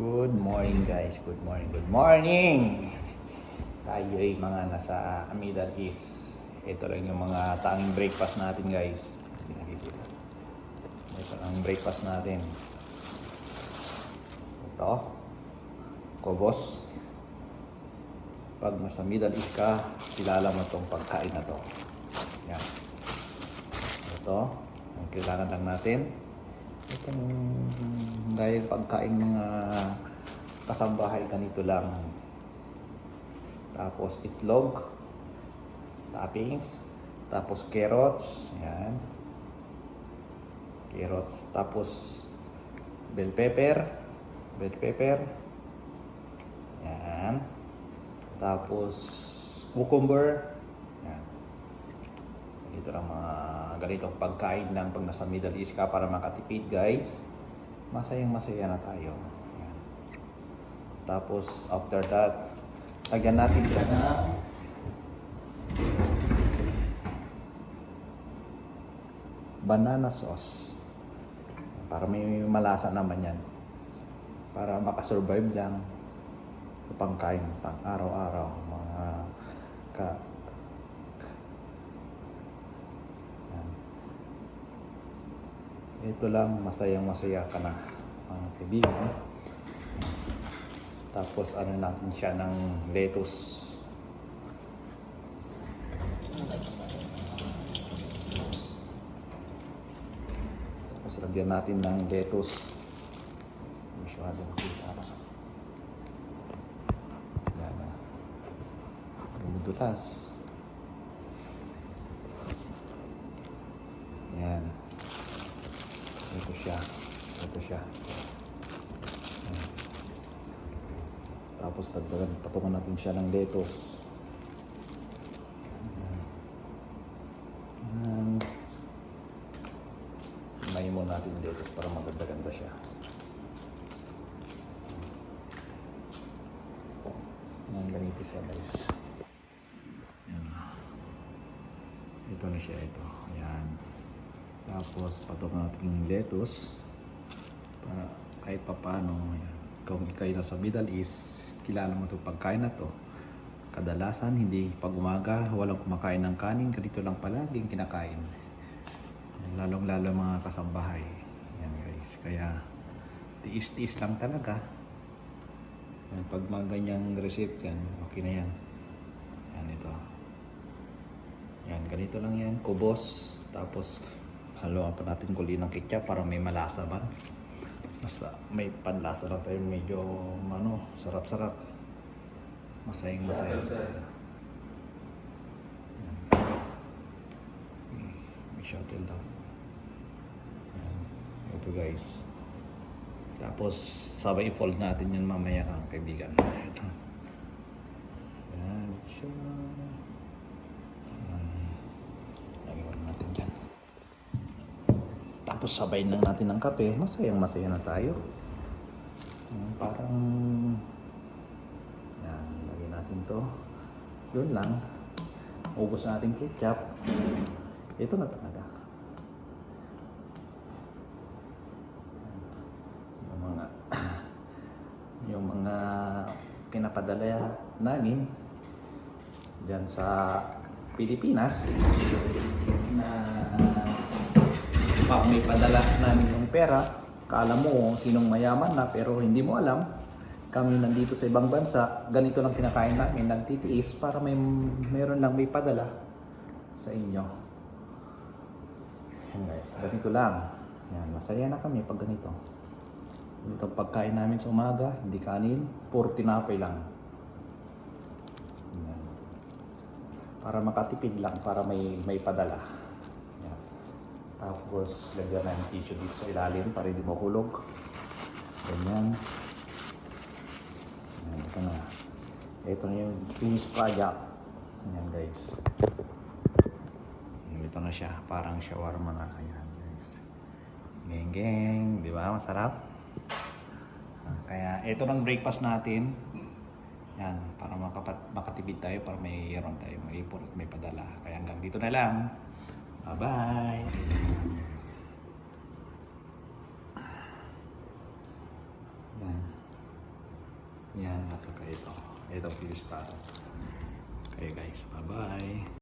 Good morning guys, good morning, good morning! Tayo ay mga nasa Middle East. Ito lang yung mga tanging breakfast natin guys. Hindi nakikita. Ito ang breakfast natin. Ito, kobos. Pag nasa Middle East ka, kilala mo itong pagkain na to. Yan. Ito, ang kailangan lang natin. Itong dahil pagkain mga kasambahay ganito lang. Tapos itlog, toppings, tapos carrots, yan. Carrots, tapos bell pepper, yan. Tapos cucumber, yan. Ito lang mga ganitong pagkain lang pag nasa Middle East ka para makatipid guys. Masayang-masaya na tayo. Yan. Tapos after that, lagyan natin dyan na banana sauce. Para may malasa naman yan. Para makasurvive lang sa pangkain, pang araw-araw. Mga ito lang, masayang-masaya ka na mga kaibigan. Tapos ano natin siya ng lettuce. Tapos lagyan natin ng lettuce. Masyado makita na. Yan na. Dumudulas. Yan. Ito siya. Tapos patungan natin siya ng lettuce. Himayin mo natin yung lettuce para maganda-ganda siya. Yan, ganito siya guys. Yan. Ito na siya, ito. Yan. Tapos patungan natin yung lettuce para kahit papano, yan. Kung ikaw nasa Middle East, kilala mo itong pagkain na to. Kadalasan, hindi pag umaga, walang kumakain ng kanin, ganito lang palaging kinakain. Lalong-lalo mga kasambahay. Yan guys, kaya tiis-tiis lang talaga. Yan, pag mga ganyang recipe yan, okay na yan. Yan ito. Yan, ganito lang yan, kubos. Tapos haluan pa natin kuli ng ketchup para may malasa ba. Basta may panlasa lang tayo, medyo sarap-sarap. Masayang-masaya. May shuttle daw. Ito guys. Tapos sabay i-fold natin yan mamaya kaibigan. Ito. Yan. Lagyan natin dyan. Tapos sabay lang natin ng kape. Masayang-masaya na tayo. Parang yan, lagyan natin to. Yun lang. Ubos natin ketchup. Ito na talaga. Yung mga pinapadala namin dyan sa Pilipinas na pag may padala namin yung pera, kala mo sinong mayaman na pero hindi mo alam. Kami nandito sa ibang bansa, ganito lang kinakain namin, nagtitiis para meron lang may padala sa inyo. Yan guys, ganito lang. Yan, masaya na kami pag ganito. Itong pagkain namin sa umaga, hindi kanin, puro tinapay lang. Yan. Para makatipid lang, para may padala. Yan. Tapos, lagyan ng tissue dito sa ilalim para hindi mahulog. Ganyan. Yan, ito na. Ito na yung finished product. Yan guys. Ito na siya, parang shawarma na. Ayan guys. Geng-geng, di ba? Masarap. Kaya ito ng breakfast natin. Yan, para makatipid tayo, para mayroon tayo maipon at may padala. Kaya hanggang dito na lang. Bye-bye! Yan. Yan, at saka ito. Ito, fuse pa. Okay guys, bye-bye.